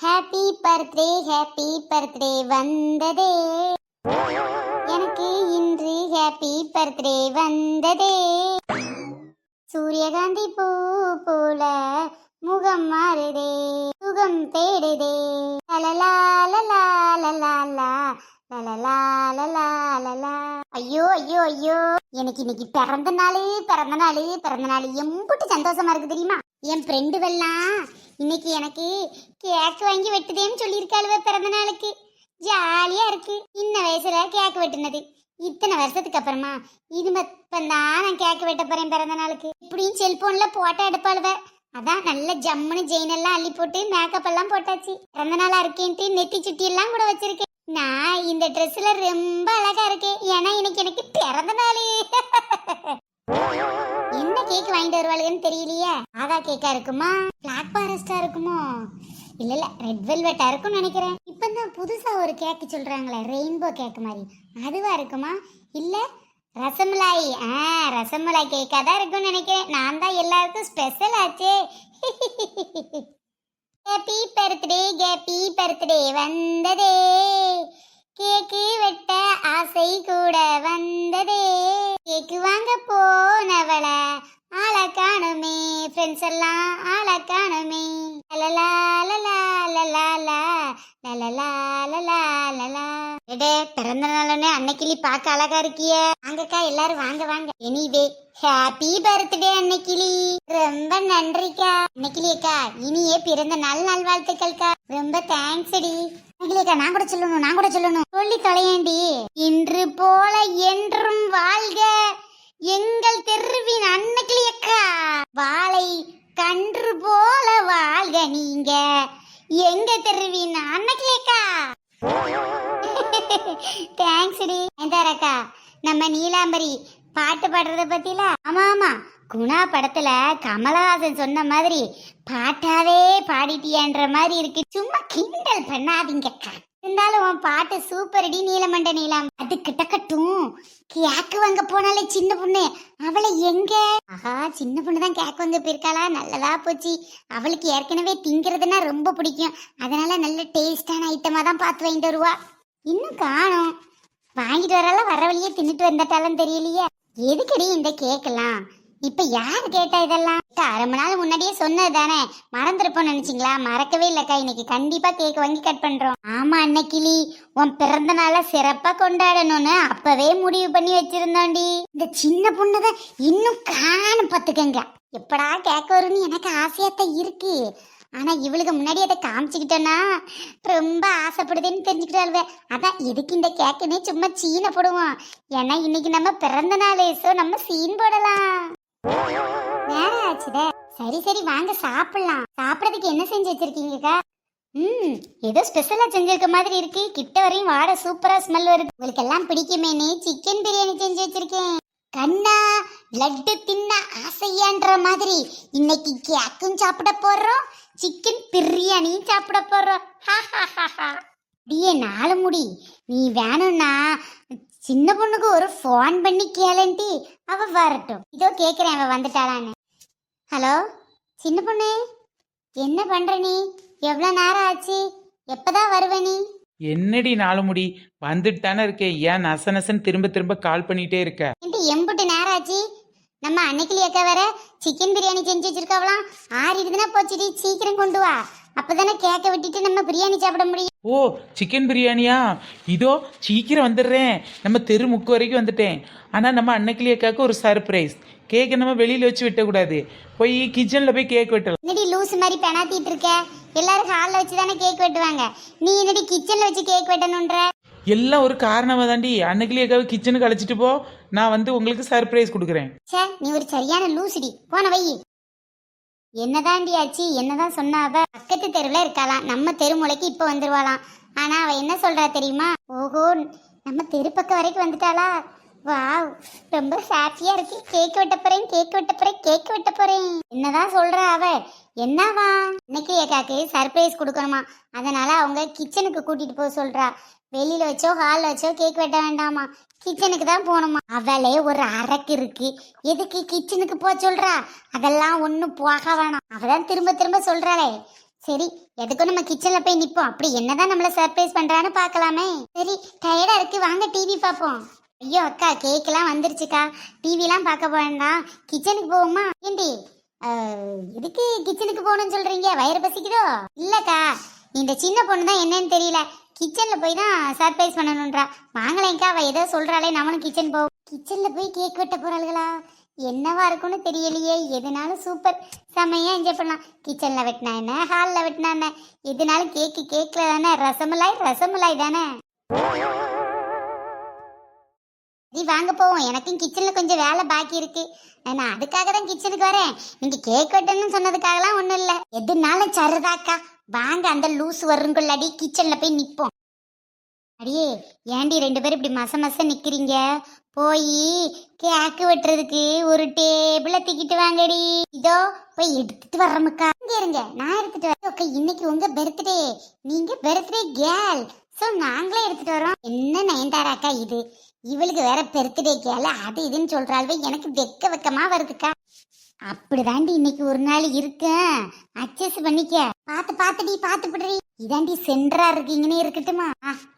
Happy birthday வந்ததே, எனக்கு இன்று ஹாப்பி பர்த்டே வந்ததே. சூரியகாந்தி பூ போல முகம் மாறுதே, சுகம் தேடுதே. லலலா லலா லலா லலலா லலா லலா. ஐயோ ஐயோ ஐயோ, எனக்கு இன்னைக்கு பிறந்த நாள் எம்புட்டு சந்தோஷமா இருக்கு தெரியுமா? என் ஃப்ரெண்டு வெல்லாம் இன்னைக்கு எனக்கு கேக் வாங்கி வெட்டுதேன்னு சொல்லியிருக்காளுவ பிறந்த நாளுக்கு. ஜாலியா இருக்கு. இன்ன வயசுல கேக் வெட்டுனது, இத்தனை வருஷத்துக்கு அப்புறமா இப்பந்தான் நான் கேக் வெட்ட போறேன் பிறந்த நாளுக்கு. இப்படியும் செல்போன்ல போட்டோ எடுப்பாளுவ. அதான் நல்ல ஜம்முன்னு ஜெயின் எல்லாம் அள்ளி போட்டு மேக்கப் எல்லாம் போட்டாச்சு. பிறந்த நாளா இருக்கேன்ட்டு நெத்தி சுட்டி எல்லாம் கூட வச்சிருக்கேன். நான் இந்த ட்ரெஸ்ல ரொம்ப அழகா இருக்கேன், ஏன்னா இன்னைக்கு எனக்கு பிறந்த நாள். என்ன கேக் வாங்கிட்டு வருவாளுன்னு தெரியலையே. ஆதா கேக்கா இருக்குமா, பிளாக் ஃபாரஸ்டா இருக்குமோ? இல்ல ரெட் வெல்வெட்டா இருக்கும்னு நினைக்கிறேன். இப்பதான் புதுசா ஒரு கேக் சொல்றாங்களே, ரெயின்போ கேக் மாதிரி, அதுவா இருக்குமா? இல்ல ரசமலாய். ரசமலாய் கேக்கா தான் இருக்கும்னு நினைக்கிறேன். நான் தான் எல்லாருக்கும் ஸ்பெஷல் ஆச்சே. ஹாப்பி பர்த்டே வந்ததே, கேக்கு வெட்ட ஆசை கூட வந்ததே. கேக்கு வாங்க போனவள ஆள காணுமே, ஃப்ரெண்ட்ஸ் எல்லாம் ஆள காணுமே. லலலா லலா லலா லலலா லலா லலா. பிறந்த நாள்னு அன்னைக்கிளி பார்க்க அழகா இருக்கிய. வாங்கக்கா எல்லாரும் வாங்க வாங்க. Anyway happy birthday Annaikili. ரொம்ப நன்றிக்கா அன்னைக்கிளியக்கா. இனியே பிறந்த நாள் நல்வாழ்த்துக்கள்க்கா. ரொம்ப தேங்க்ஸ் அடி. அன்னைக்கிளியக்கா நான் கூட சொல்லணும் சொல்லி தொலையேண்டி. இன்று போல என்றும் வாழ்க எங்கள் தெருவின் அன்னைக்கிளியக்கா. வாழை கன்று போல வாழ்க நீங்க எங்க தெருவின் அன்னைக்கிளியக்கா. Thanks D. எந்தாரக்கா நம்ம நீலாம்பரி பாட்டு பாடுறத பத்தில. ஆமா குணா படத்துல கமலஹாசன் சொன்ன மாதிரி பாட்டாவே பாடிட்டியான்ற மாதிரி இருக்கு. சும்மா கிண்டல் பண்ணாதீங்கக்கா. இருந்தாலும் உன் பாட்டு சூப்பர் டி நீலமண்ட நீலாம். அது கிட்டக்கட்டும். கேக்கு வாங்க போனாலே சின்ன பொண்ணு, அவளை எங்க? ஆஹா, சின்ன பொண்ணு தான் கேக் வாங்க போயிருக்காளா? நல்லதா போச்சு. அவளுக்கு ஏற்கனவே திங்கிறதுனா ரொம்ப பிடிக்கும். அதனால நல்ல டேஸ்டான ஐட்டமா தான் பார்த்து வாங்கிட்டு வருவா. இன்னும் காணும். வாங்கிட்டு வரால வர வழியே தின்னுட்டு வந்துட்டாலும் தெரியலையே. எதுக்கடி இந்த கேக்கெல்லாம்? இப்ப யாரு கேட்டா இதெல்லாம்? அரை மணி நாள் முன்னாடியே சொன்னது தானே, மறந்துருப்போம் நினைச்சிங்களா? மறக்கவே இல்லக்கா. இன்னைக்கு கண்டிப்பா கேக் வாங்கி கட் பண்றோம். ஆமா அன்னைக்கிளி, உன் பிறந்த நாள சிறப்பா கொண்டாடணும்னு அப்பவே முடிவு பண்ணி வச்சிருந்தோண்டி. இந்த சின்ன பொண்ணுதான் இன்னும் காணும் பாத்துக்கங்க. எப்படா கேக் வரும்னு எனக்கு ஆசையாத்தான் இருக்கு. ஆனா இவளுக்கு முன்னாடி அதை காமிச்சுக்கிட்டோன்னா ரொம்ப ஆசைப்படுதுன்னு தெரிஞ்சுக்கிட்டாளுவே. அதான் எதுக்கு இந்த கேக்குன்னே சும்மா சீனை போடுவோம். ஏன்னா இன்னைக்கு நம்ம பிறந்த நாள், சோ நம்ம சீன் போடலாம். நேரம் ஆச்சுதே. சரி வாங்க சாப்பிடலாம். சாப்பிடறதுக்கு என்ன செஞ்சு வச்சிருக்கீங்கக்கா? ஏதோ ஸ்பெஷலா செஞ்சிருக்க மாதிரி இருக்கு. கிட்ட வரையும் வாட சூப்பரா ஸ்மெல் வருது. உங்களுக்கு எல்லாம் பிடிக்குமேனே சிக்கன் பிரியாணி செஞ்சு வச்சிருக்கேன். கண்ணா லட்டு தின்ன ஆசையான்ற மாதிரி இன்னைக்கு கேக்கும் சாப்பிட போறோம், சிக்கன் பிரியாணியும் சாப்பிட போறோம். டியே நாலு முடி, நீ வேணும்னா சின்ன பொண்ணுக்கு ஒரு ஃபோன் பண்ணி கேளண்டி, அவ வரட்டும். இதோ கேக்குறேன் அவ வந்துட்டாளான்னு. ஹலோ சின்ன பொண்ணு, என்ன பண்ற நீ? எவ்வளவு நேரம் ஆச்சு? எப்பதான் வருவ நீ? என்னடி நாலு முடி, வந்துட்டு தானே இருக்கேன். ஏன் நசன்னு திரும்ப கால் பண்ணிட்டே இருக்க? எம்புட்டு நேரம் ஆச்சு? நம்ம அன்னைக்கிளி அக்கா வேற சிக்கன் பிரியாணி செஞ்சு வச்சிருக்காவலாம். ஆறிடுதுன்னா போச்சுடி, சீக்கிரம் கொண்டு வா. அப்பதானே கேக்க விட்டுட்டு நம்ம பிரியாணி சாப்பிட முடியும். ஓ சிக்கன் பிரியாணியா? இதோ சீக்கிரம் வந்துடுறேன். நம்ம தெரு முக்கு வரைக்கும் வந்துட்டேன். ஆனால் நம்ம அன்னைக்கிளி அக்காவுக்கு ஒரு சர்ப்ரைஸ். கேக்கை நம்ம வெளியில் வச்சு வெட்டக்கூடாது, போய் கிச்சனில் போய் கேக் வெட்டலாம். என்னடி லூஸ் மாதிரி பெனாத்திட்டு இருக்க? எல்லாரும் ஹாலில் வச்சு தானே கேக் வெட்டுவாங்க, நீ என்னடி கிச்சனில் வச்சு கேக் வெட்டணுன்ற? எல்லாம் ஒரு காரணமாக தாண்டி. அன்னைக்கிளி அக்காவை கிச்சனுக்கு அழைச்சிட்டு போ, நான் வந்து உங்களுக்கு சர்ப்ரைஸ் கொடுக்குறேன். சே நீ ஒரு சரியான லூசுடி, போன வை. என்னதாண்டி ஆச்சு? என்னதான் சொன்னா? அவ பக்கத்து தெருவில் இருக்காளாம், நம்ம தெருமுளைக்கு இப்போ வந்துருவாளாம். ஆனா அவ என்ன சொல்றா தெரியுமா? ஓஹோ நம்ம தெரு பக்கம் வரைக்கும் வந்துட்டாளா? வாவ், ரொம்ப ஹாப்பியா இருக்கு. கேக் வெட்ட போறேன். என்னதான் சொல்றா அவ? என்னவா? இன்னைக்கு ஏக்காக்கு சர்ப்ரைஸ் கொடுக்கணுமா, அதனால அவங்க கிச்சனுக்கு கூட்டிட்டு போக சொல்றா. வெளியில வச்சோ ஹால்ல வச்சோ கேக் வெட்ட வேண்டாமா, கிச்சனுக்கு தான் போகணுமா. அவளே ஒரு அரக்கு இருக்கு, எதுக்கு கிச்சனுக்கு போக சொல்றா? அதெல்லாம் ஒன்னும் போக வேணாம். அவதான் திரும்ப சொல்றாளே, சரி, எதுக்கும் நம்ம கிச்சன்ல போய் நிப்போம். அப்படி என்னதான் நம்மள சர்ப்ரைஸ் பண்றான்னு பார்க்கலாமே. சரி, டயர்டா இருக்கு, வாங்க டிவி பார்ப்போம். ஐயோ அக்கா, கேக் எல்லாம் வந்துருச்சுக்கா. டிவி எல்லாம் பார்க்க வேண்டாம், கிச்சனுக்கு போவோமா? ஏண்டி எதுக்கு கிச்சனுக்கு போகணும்னு சொல்றீங்க? வயிறு பசிக்குதோ? இல்லக்கா, இந்த சின்ன பொண்ணு தான் என்னன்னு தெரியல, கிச்சன்ல போய் தான் சர்ப்ரைஸ் பண்ணணும்ன்றா. வாங்கலேங்க்கா, அவ ஏதோ சொல்றாளே, நம்மளும் கிச்சன் போவோம். கிச்சன்ல போய் கேக் வெட்ட போறாளுகளா? என்னவா இருக்கும்னு தெரியலையே. எதுனாலும் சூப்பர், செம்மையா என்ஜாய் பண்ணலாம். கிச்சன்ல வெட்டினா என்ன, ஹாலில் வெட்டினா என்ன, எதுனாலும் கேக்ல தானே. ரசமலாய் தானே. நீ வாங்க போவோம், எனக்கும் கிச்சன்ல கொஞ்சம் வேலை பாக்கி இருக்கு. நான் அதுக்காக தான் கிச்சனுக்கு வரேன். நீங்க கேக் வெட்டணும்னு சொன்னதுக்காகலாம் ஒண்ணும் இல்ல. எதுனாலும் சரதாக்கா, வாங்க அந்த லூஸ் வருங்குள்ளடி கிச்சன்ல போய் நிப்போம். அடியே, ஏண்டி 2 பேரும் இப்படி மச நிக்கிறீங்க? போய் கேக்கு வெட்டுறதுக்கு ஒரு டேபிள தூக்கிட்டு வாங்கடி. இதோ போய் எடுத்துட்டு வர்றமுக்கா. இங்க இருங்க, நான் எடுத்துட்டு வரேன். இன்னைக்கு உங்க பர்த்டே, நீங்க பர்த்டே கேர்ள், சோ நாங்களே எடுத்துட்டு வரோம். என்ன நயன்தாராக்கா இது, இவளுக்கு வேற பர்த்டே கேர்ள் அது இதுன்னு சொல்றாள்வே, எனக்கு வெக்கமா வருதுக்கா. அப்படிதாண்டி இன்னைக்கு ஒரு நாள் இருக்கேன், அட்ஜஸ்ட் பண்ணிக்க. பாத்து பிடுறி. இதாண்டி சென்டரா இருக்கீங்கன்னு இருக்கட்டுமா?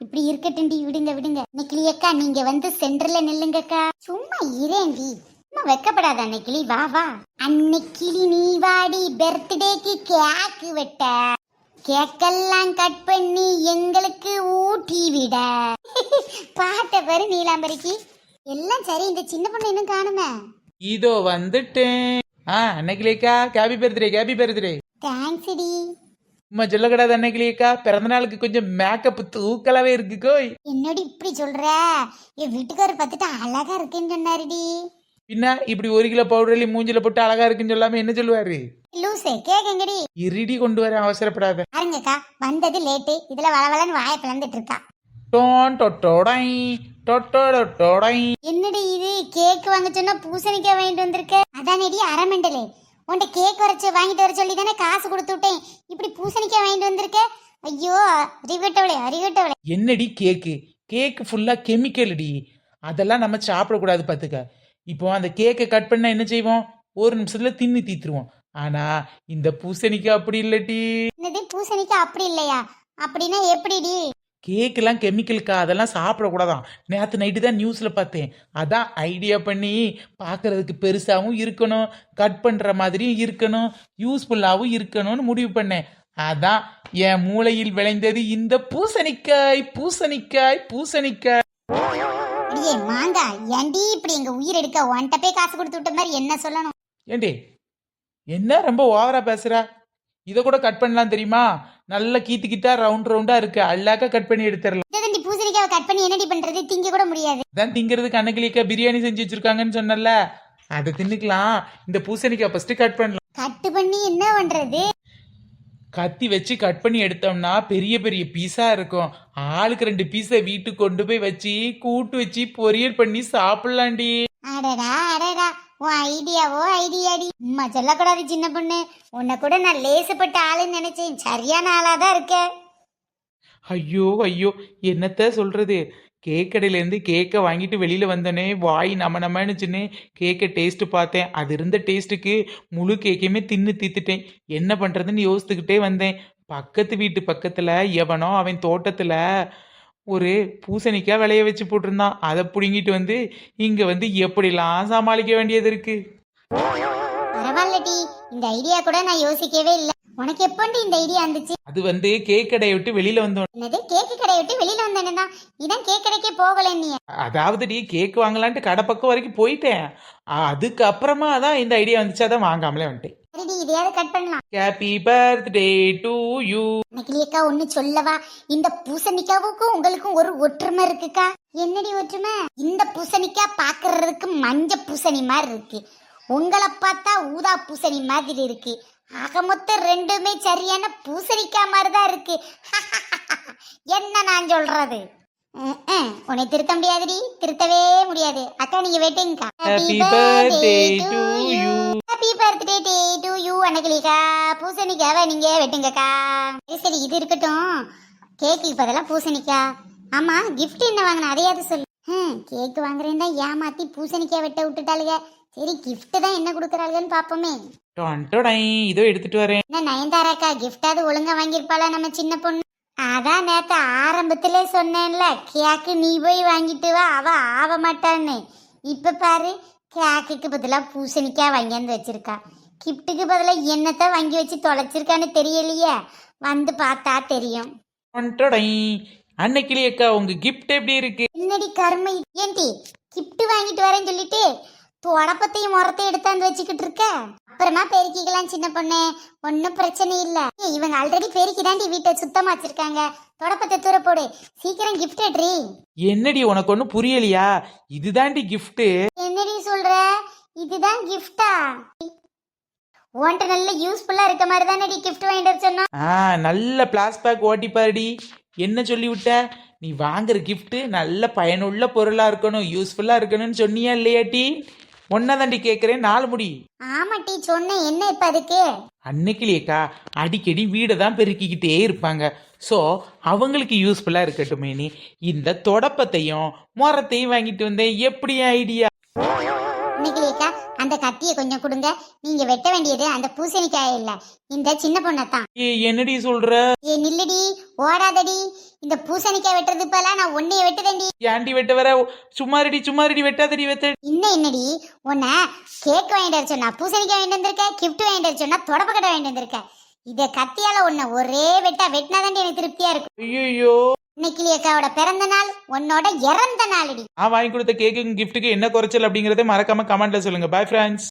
இப்படி இருக்கட்டும்டி, விடுங்க. இன்னைக்கு நீங்க வந்து சென்டர்ல நில்லுங்கக்கா. சும்மா இரேண்டி, சும்மா வெக்கப்படாத. அன்னைக்கிளி வா. அன்னைக்கிளி நீ வாடி, பர்த்டேக்கு கேக்கு வெட்ட. கேக்கெல்லாம் கட் பண்ணி எங்களுக்கு ஊட்டி விட. பாட்ட பாரு நீலாம்பரிக்கு. எல்லாம் சரி, இந்த சின்ன பொண்ணு இன்னும் காணுமே. இதோ வந்துட்டேன். அன்னைக்கிலேக்கா, ஹாப்பி பர்த்டே. தேங்க்ஸ் டி. அம்மா சொல்லக்கூடாது அன்னைக்கிலேக்கா, பிறந்த நாளுக்கு கொஞ்சம் மேக்கப் தூக்கலாவே இருக்கு கோய். என்னடி இப்படி சொல்ற? என் வீட்டுக்காரர் பார்த்துட்டு அழகா இருக்குன்னு சொன்னாருடி. பின்ன இப்படி 1 கிலோ பவுடர்லி மூஞ்சில போட்டு அழகா இருக்குன்னு சொல்லாம என்ன சொல்லுவாரு? லூசே, கேக்கங்கடி. இருடி கொண்டு வர, அவசரப்படாத. பாருங்கக்கா, வந்தது லேட்டு, இதுல வளவலன்னு வாயை பிளந்துட்டு இருக்கா. என்னடி இது, கேக் வாங்க சொன்னா பூசணிக்காய் வாங்கிட்டு வந்திருக்க? அதானடி அரமண்டலே, உன்ட கேக் வாங்கிட்டு வர சொல்லி தானே காசு கொடுத்து விட்டேன். இப்படி பூசணிக்காய் வாங்கிட்டு வந்திருக்க? ஐயோ அறிவிட்டவளே. என்னடி கேக்கு ஃபுல்லா கெமிக்கல் டி, அதெல்லாம் நம்ம சாப்பிடக்கூடாது பாத்துக்க. இப்போ அந்த கேக்கை கட் பண்ணா என்ன செய்வோம்? 1 நிமிஷத்துல தின்னு தீத்துருவோம். ஆனா இந்த பூசணிக்காய் அப்படி இல்லடி. என்னது பூசணிக்காய் அப்படி இல்லையா? அப்படின்னா எப்படிடி? கேக்கெல்லாம் கெமிக்கலுக்கா, அதெல்லாம் சாப்பிடக்கூடாதான். நேற்று நைட்டு தான் நியூஸில் பார்த்தேன். அதான் ஐடியா பண்ணி பார்க்கறதுக்கு பெருசாகவும் இருக்கணும், கட் பண்ணுற மாதிரியும் இருக்கணும், யூஸ்ஃபுல்லாகவும் இருக்கணும்னு முடிவு பண்ணேன். அதான் என் மூளையில் விளைந்தது இந்த பூசணிக்காய். அடியே மாங்கா, ஏண்டி இப்படி எங்க உயிர் எடுக்க? ஒன்ட்ட போய் காசு கொடுத்து விட்ட மாதிரி என்ன சொல்லணும்? ஏண்டி என்ன ரொம்ப ஓவரா பேசுற? இதை கூட கட் பண்ணலாம் தெரியுமா? நல்ல கீத்துக்கிட்டா ரவுண்டா இருக்கு, அல்லாக்கா கட் பண்ணி எடுத்துடலாம். இந்த பூசணிக்காவை கட் பண்ணி என்னடி பண்றது? திங்க கூட முடியாது. அதான் திங்கிறதுக்கு அன்னைக்கிலேக்கா பிரியாணி செஞ்சு வச்சிருக்காங்கன்னு சொன்னல, அதை தின்னுக்கலாம். இந்த பூசணிக்காய் ஃபர்ஸ்ட் கட் பண்ணலாம். கட் பண்ணி என்ன பண்றது? கத்தி வச்சு கட் பண்ணி எடுத்தோம்னா பெரிய பெரிய பீஸா இருக்கும். ஆளுக்கு 2 பீஸை வீட்டுக்கு கொண்டு போய் வச்சு கூட்டு வச்சு பொரியல் பண்ணி சாப்பிடலாண்டி. அடடா, உன் ஐடியாடி. அம்மா சொல்லக்கூடாது சின்ன பொண்ணு, உன்னை கூட நான் லேசுப்பட்ட ஆளுன்னு நினைச்சேன். சரியான ஆளாதான் இருக்க. ஐயோ என்னத்த சொல்றது? கேக்கடையிலேருந்து கேக்கை வாங்கிட்டு வெளியில் வந்தோடனே வாய் நம்மனுச்சுன்னு கேக்கை டேஸ்ட்டு பார்த்தேன். அது இருந்த டேஸ்ட்டுக்கு முழு கேக்கையுமே தின்னு தீத்துட்டேன். என்ன பண்ணுறதுன்னு யோசித்துக்கிட்டே வந்தேன். பக்கத்து வீட்டு பக்கத்தில் எவனோ அவன் தோட்டத்தில் ஒரு பூசணிக்காய் விளைய வச்சு போட்டிருந்தான். அதை பிடுங்கிட்டு வந்து இங்கே வந்து எப்படிலாம் சமாளிக்க வேண்டியது இருக்கு. பரவாயில்லடி, இந்த ஐடியா கூட நான் யோசிக்கவே இல்லை. உனக்கு எப்போண்டி இந்த ஐடியா வந்துச்சு? அது வந்து கேக் கடையை விட்டு வெளியில வந்தோம். என்னது, கேக் கடையை விட்டு வெளியில வந்தேன்னா? இதான் கேக் கடைக்கே போகல நீ? அதாவது நீ கேக் வாங்கலான்ட்டு கடை பக்கம் வரைக்கும் போயிட்டேன். அதுக்கு அப்புறமா தான் இந்த ஐடியா வந்துச்சு, அதான் வாங்காமலே வந்துட்டேன். சரிடி, இதையாவது கட் பண்ணலாம். Happy birthday to you. நக்கிலியக்கா, ஒண்ணு சொல்லவா? இந்த பூசணிக்காவுக்கும் உங்களுக்கும் ஒரு ஒற்றுமை இருக்குக்கா. என்னடி ஒற்றுமை? இந்த பூசணிக்காய் பாக்குறதுக்கு மஞ்ச பூசணி மாதிரி இருக்கு, உங்களை பார்த்தா ஊதா பூசணி மாதிரி இருக்கு. ஆக மொத்தம் 2மே சரியான பூசணிக்காய் மாதிரிதான் இருக்கு. என்ன நான் சொல்றது? உன்னை திருத்த முடியாதுடி, திருத்தவே முடியாது. அக்கா நீங்க வெட்டுங்கக்கா. Happy birthday to you. Happy birthday to you Anagalika. பூசணிக்காவை நீங்க வெட்டுங்கக்கா. சரி, இது இருக்கட்டும். கேக்கு இப்பதெல்லாம் பூசணிக்கா. ஆமா, கிஃப்ட் என்ன வாங்கின அதையாவது சொல்லு. கேக்கு வாங்குறேன் தான் ஏமாத்தி பூசணிக்காய் வெட்ட விட்டுட்டாளுங்க. சரி, கிஃப்ட் தான் என்ன கொடுக்குறாளுங்கன்னு பாப்போமே. டொன்டொடை, இதோ எடுத்துட்டு வரேன். என்ன நயன்தாராக்கா கிஃப்டாவது ஒழுங்கா வாங்கியிருப்பாளா நம்ம சின்ன பொண்ணு? அதான் நேத்து ஆரம்பத்திலே சொன்னேன்ல, கேக்கு நீ போய் வாங்கிட்டு வா, அவ ஆவ மாட்டான்னு. இப்ப பாரு, கேக்குக்கு பதிலா பூசணிக்காய் வாங்கியாந்து வச்சிருக்கா. கிஃப்ட்டுக்கு பதிலா என்னத்த வாங்கி வச்சு தொலைச்சிருக்கான்னு தெரியலையே, வந்து பார்த்தா தெரியும். டொன்டொடை. அன்னைக்கிளி அக்கா, உங்க கிஃப்ட் எப்படி இருக்கு? என்னடி கருமை, ஏன்டி கிஃப்ட் வாங்கிட்டு வரேன்னு சொல்லிட்டு தொடப்பத்தையும் முறத்தையும் எடுத்தாந்து வச்சுக்கிட்டு இருக்க? அப்புறமா பெருக்கிக்கலாம் சின்ன பொண்ணு, ஒன்னும் பிரச்சனை இல்ல. ஏய், இவங்க ஆல்ரெடி பெருக்கிதாண்டி வீட்டை சுத்தமா வச்சிருக்காங்க. தொடப்பத்தை தூர போடு, சீக்கிரம் கிஃப்ட் எடுறி. என்னடி உனக்கு ஒன்றும் புரியலையா? இதுதாண்டி கிஃப்ட். என்னடி சொல்ற? இதுதான் கிஃப்டா? உன்கிட்ட நல்ல யூஸ்ஃபுல்லா இருக்க மாதிரி தானே கிஃப்ட் வாங்கிட்டு வர சொன்னோம். நல்ல பிளாஸ்பேக் ஓட்டிப்பாருடி. என்ன சொல்லி விட்ட? நீ வாங்குற gift நல்ல பயனுள்ள பொருளா இருக்கணும், யூஸ்ஃபுல்லா இருக்கணும்னு சொன்னியா இல்லையாட்டி? ஒன்னதாண்டி கேட்குறேன், 4 முடி. ஆமாட்டி சொன்னேன், என்ன இப்ப அதுக்கு? அன்னைக்கிலேக்கா அடிக்கடி வீடை தான் பெருக்கிக்கிட்டே இருப்பாங்க. ஸோ அவங்களுக்கு யூஸ்ஃபுல்லாக இருக்கட்டுமேனி இந்த தொடப்பத்தையும் முறத்தையும் வாங்கிட்டு வந்தேன். எப்படி ஐடியா? இன்னைக்கு அந்த கத்தியை கொஞ்சம் கொடுங்க. நீங்க வெட்ட வேண்டியது அந்த பூசணிக்காய இல்ல, இந்த சின்ன பொண்ணத்தான். என்னடி சொல்ற? ஏ நில்லுடி, ஓடாதடி. இந்த பூசணிக்காய் வெட்டுறது போல நான் உன்னைய வெட்டுதேன்டி. ஏண்டி வெட்ட வர? சும்மாரடி சும்மாரடி, வெட்டாதடி வெட்ட. இன்னும் என்னடி உன்னை கேக் வாங்கிட்டு வர சொன்னா பூசணிக்காய் வாங்கிட்டு வந்திருக்க, கிஃப்ட் வாங்கிட்டு வர சொன்னா தொடப்பக்கட்டை வாங்கிட்டு வந்திருக்க. இத கத்தியால உன்னை ஒரே வெட்டினாதாண்டி எனக்கு திருப்தியா இருக்கும். ஐயோ, இன்னைக்கு அக்காவோட பிறந்த நாள், உன்னோட இறந்த நாளடி. வாங்கி கொடுத்த கேக்கு கிஃப்ட்டுக்கு என்ன குறைச்சல் அப்படிங்கறத மறக்காம கமெண்ட்ல சொல்லுங்க. Bye friends.